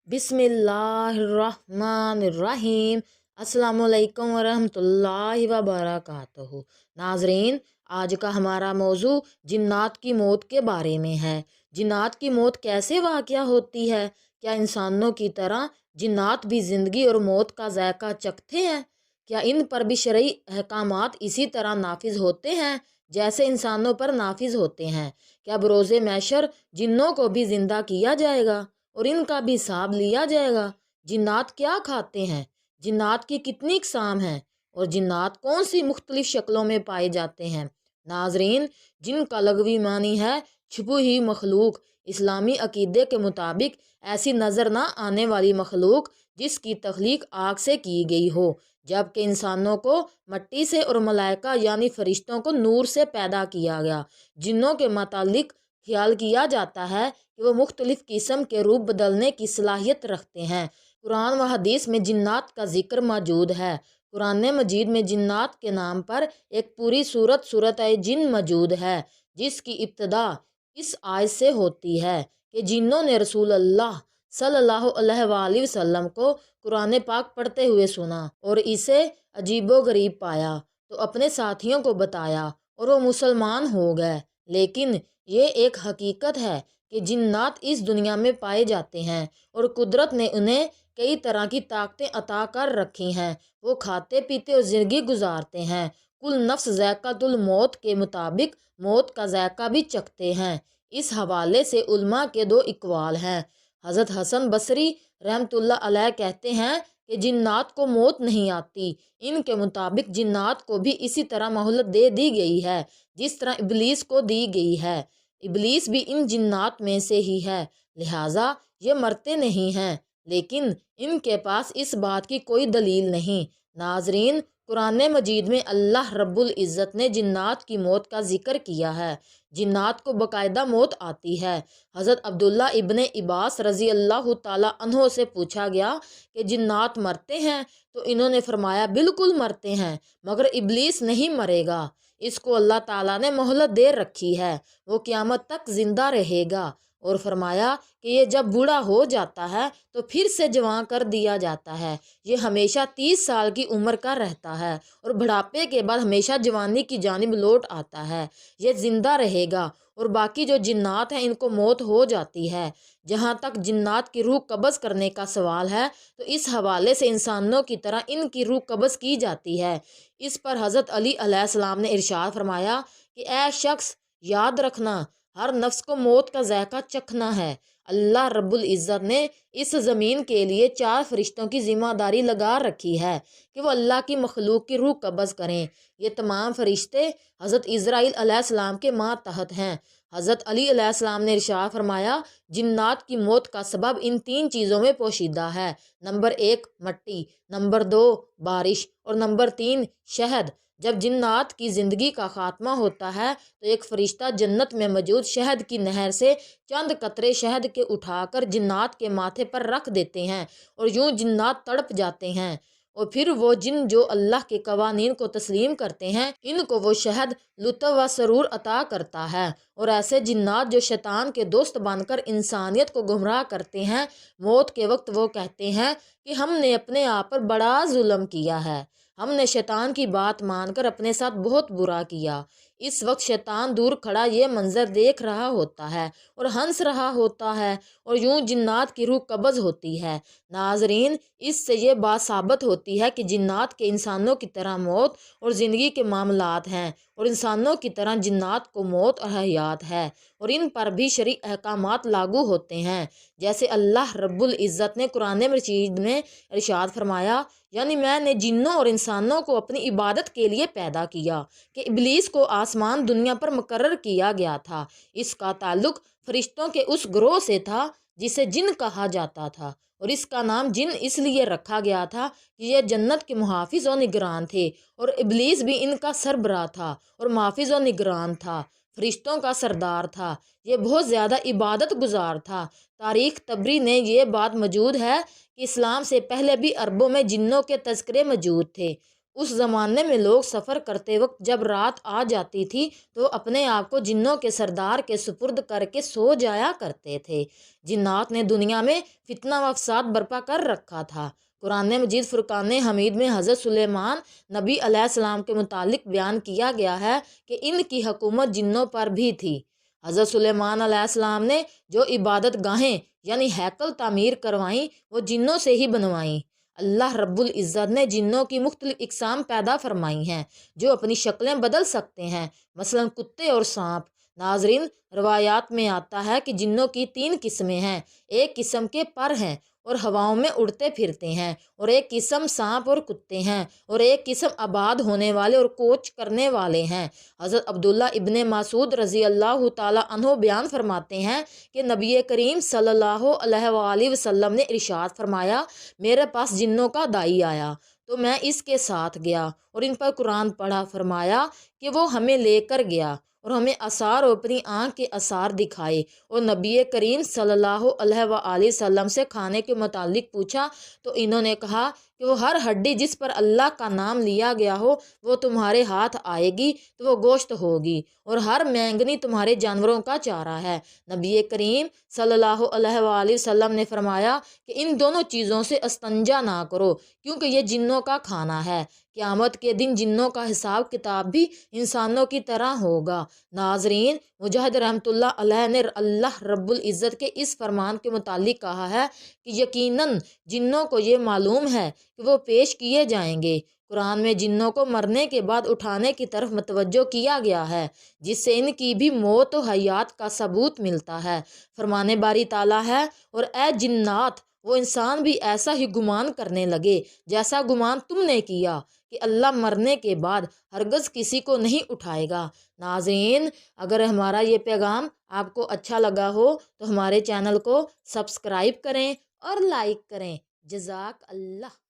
बिस्मिल्लाहिर्रहमानिर्रहीम। अस्सलामुअलैकुम वरहमतुल्लाहि वबरकातुहू। नाजरीन, आज का हमारा मौजू जिन्नात की मौत के बारे में है। जिन्नात की मौत कैसे वाक़या होती है? क्या इंसानों की तरह जिन्नात भी ज़िंदगी और मौत का जायका चखते हैं? क्या इन पर भी शरई अहकामात इसी तरह नाफिज होते हैं जैसे इंसानों पर नाफिज होते हैं? क्या बरोज़े मैशर जिन्नों को भी ज़िंदा किया जाएगा और इनका भी हिसाब लिया जाएगा? जिन्नात क्या खाते हैं? जिन्नात की कितनी इकसाम हैं? और जिन्नात कौन सी मुख्तलिफ शक्लों में पाए जाते हैं? नाजरीन, जिनका लगवी मानी है छुपी हुई मखलूक। इस्लामी अकीदे के मुताबिक ऐसी नज़र ना आने वाली मखलूक जिसकी तख्लीक आग से की गई हो, जबकि इंसानों को मट्टी से और मलाइका यानी फरिश्तों को नूर से पैदा किया गया। जिन्नों के मुतालिक ख्याल किया जाता है कि वो मुख्तलिफ किस्म के रूप बदलने की सलाहियत रखते हैं। कुरान व हदीस में जिन्नात का जिक्र मौजूद है। कुरान मजीद में जिन्नात के नाम पर एक पूरी सूरत जिन मौजूद है, जिसकी इब्तदा इस आयत से होती है कि जिन्नों ने रसूल अल्लाह सल्लल्लाहु अलैहि वसल्लम को कुरान पाक पढ़ते हुए सुना और इसे अजीबो गरीब पाया तो अपने साथियों को बताया और वो मुसलमान हो गए। लेकिन ये एक हकीकत है कि जिन्नात इस दुनिया में पाए जाते हैं और कुदरत ने उन्हें कई तरह की ताकतें अता कर रखी हैं। वो खाते पीते और ज़िंदगी गुजारते हैं। कुल नफ्स ज़ायक़ातुल मौत के मुताबिक मौत का जायका भी चखते हैं। इस हवाले से उलमा के दो इकवाल हैं। हज़रत हसन बसरी रहमतुल्लाह अलैह कहते हैं कि जिन्नात को मौत नहीं आती। इनके मुताबिक जिन्नात को भी इसी तरह मोहलत दे दी गई है जिस तरह इबलीस को दी गई है। इबलीस भी इन जिन्नात में से ही है, लिहाजा ये मरते नहीं हैं, लेकिन इनके पास इस बात की कोई दलील नहीं। नाजरीन, कुरान मजीद में अल्लाह रब्बुल इज़्ज़त ने जिन्नात की मौत का जिक्र किया है। जिन्नात को बाकायदा मौत आती है। हज़रत अब्दुल्ला इब्ने इब्बास रज़ी अल्लाह ताला अन्हो से पूछा गया कि जिन्नात मरते हैं? तो इन्होंने फरमाया बिल्कुल मरते हैं, मगर इबलीस नहीं मरेगा। इसको अल्लाह ताला ने मोहलत दे रखी है, वो क़यामत तक ज़िंदा रहेगा। और फरमाया कि ये जब बूढ़ा हो जाता है तो फिर से जवान कर दिया जाता है। ये हमेशा 30 साल की उम्र का रहता है और बुढ़ापे के बाद हमेशा जवानी की जानिब लौट आता है। ये ज़िंदा रहेगा। और बाकी जो जिन्नात हैं इनको मौत हो जाती है। जहाँ तक जिन्नात की रूह कब्ज़ करने का सवाल है तो इस हवाले से इंसानों की तरह इनकी रूह कब्ज़ की जाती है। इस पर हज़रत अली अलैहिस्सलाम ने इरशाद फरमाया कि ए शख्स, याद रखना हर नफ्स को मौत का जायका चखना है। अल्लाह रब्बुल इज़्ज़त ने इस ज़मीन के लिए 4 फरिश्तों की ज़िम्मेदारी लगा रखी है कि वो अल्लाह की मखलूक की रूह कब्ज़ करें। ये तमाम फरिश्ते हज़रत इज़राइल अलैहिस्सलाम के मातहत हैं। हज़रत अली अलैहिस्सलाम ने इरशाद फरमाया, जिन्नात की मौत का सबब इन 3 चीज़ों में पोशीदा है। नंबर 1 मट्टी, नंबर 2 बारिश और नंबर 3 शहद। जब जिन्नात की ज़िंदगी का ख़ात्मा होता है तो एक फ़रिश्ता जन्नत में मौजूद शहद की नहर से चंद कतरे शहद के उठाकर जिन्नात के माथे पर रख देते हैं और यूं जिन्नात तड़प जाते हैं। और फिर वो जिन जो अल्लाह के कवानीन को तस्लीम करते हैं, इनको वो शहद लुत्फ़ व सरूर अता करता है। और ऐसे जिन्नात जो शैतान के दोस्त बनकर इंसानियत को गुमराह करते हैं, मौत के वक्त वो कहते हैं कि हमने अपने आप पर बड़ा जुल्म किया है, हमने शैतान की बात मानकर अपने साथ बहुत बुरा किया। इस वक्त शैतान दूर खड़ा ये मंजर देख रहा होता है और हंस रहा होता है और यूं जिन्नात की रूह कब्ज़ होती है। नाजरीन, इससे ये बात साबित होती है कि जिन्नात के इंसानों की तरह मौत और ज़िंदगी के मामलात हैं और इंसानों की तरह जिन्नात को मौत और हयात है और इन पर भी शरई अहकामात लागू होते हैं। जैसे अल्लाह रब्बुल इज़्ज़त ने कुरान मजीद में इरशाद फरमाया, यानी मैंने जिन्नों और इंसानों को अपनी इबादत के लिए पैदा किया कि इबलीस को आसमान दुनिया पर मुकर्रर किया गया था। इसका ताल्लुक फरिश्तों के उस ग्रोह से था जिसे जिन कहा जाता था और इसका नाम जिन इसलिए रखा गया था कि ये जन्नत के मुहाफिज और निगरान थे और इबलीस भी इनका सरबराह था और मुहाफिज और निगरान था, फरिश्तों का सरदार था। ये बहुत ज़्यादा इबादत गुजार था। तारीख़ तबरी ने ये बात मौजूद है कि इस्लाम से पहले भी अरबों में जिन्नों के तज़किरे मौजूद थे। اس زمانے میں لوگ سفر کرتے وقت جب رات آ جاتی تھی تو اپنے آپ کو جنوں کے سردار کے سپرد کر کے سو جایا کرتے تھے۔ جنات نے دنیا میں فتنہ و فساد برپا کر رکھا تھا۔ قرآن مجید فرقان حمید میں حضرت سلیمان نبی علیہ السلام کے متعلق بیان کیا گیا ہے کہ ان کی حکومت جنوں پر بھی تھی۔ حضرت سلیمان علیہ السلام نے جو عبادت گاہیں یعنی ہیکل تعمیر کروائیں وہ جنوں سے ہی بنوائیں۔ اللہ رب العزت نے جنوں کی مختلف اقسام پیدا فرمائی ہیں جو اپنی شکلیں بدل سکتے ہیں، مثلا کتے اور سانپ۔ ناظرین، روایات میں آتا ہے کہ جنوں کی 3 قسمیں ہیں۔ ایک قسم کے پر ہیں اور ہواؤں میں اڑتے پھرتے ہیں، اور ایک قسم سانپ اور کتے ہیں، اور ایک قسم آباد ہونے والے اور کوچ کرنے والے ہیں۔ حضرت عبداللہ ابن مسعود رضی اللہ تعالی عنہ بیان فرماتے ہیں کہ نبی کریم صلی اللہ علیہ وآلہ وسلم نے ارشاد فرمایا، میرے پاس جنوں کا دائی آیا تو میں اس کے ساتھ گیا اور ان پر قرآن پڑھا۔ فرمایا کہ وہ ہمیں لے کر گیا اور ہمیں آثار اور اپنی آنکھ کے آثار دکھائے، اور نبی کریم صلی اللہ علیہ وآلہ وسلم سے کھانے کے متعلق پوچھا تو انہوں نے کہا کہ وہ ہر ہڈی جس پر اللہ کا نام لیا گیا ہو وہ تمہارے ہاتھ آئے گی تو وہ گوشت ہوگی، اور ہر مینگنی تمہارے جانوروں کا چارہ ہے۔ نبی کریم صلی اللہ علیہ وآلہ وسلم نے فرمایا کہ ان دونوں چیزوں سے استنجا نہ کرو کیونکہ یہ جنوں کا کھانا ہے۔ قیامت کے دن جنوں کا حساب کتاب بھی انسانوں کی طرح ہوگا۔ ناظرین، مجاہد رحمۃ اللہ علیہ نے اللہ رب العزت کے اس فرمان کے متعلق کہا ہے کہ یقیناً جنوں کو یہ معلوم ہے کہ وہ پیش کیے جائیں گے۔ قرآن میں جنوں کو مرنے کے بعد اٹھانے کی طرف متوجہ کیا گیا ہے جس سے ان کی بھی موت و حیات کا ثبوت ملتا ہے۔ فرمان باری تعالیٰ ہے، اور اے جنات، وہ انسان بھی ایسا ہی گمان کرنے لگے جیسا گمان تم نے کیا کہ اللہ مرنے کے بعد ہرگز کسی کو نہیں اٹھائے گا۔ ناظرین، اگر ہمارا یہ پیغام آپ کو اچھا لگا ہو تو ہمارے چینل کو سبسکرائب کریں اور لائک کریں۔ جزاک اللہ۔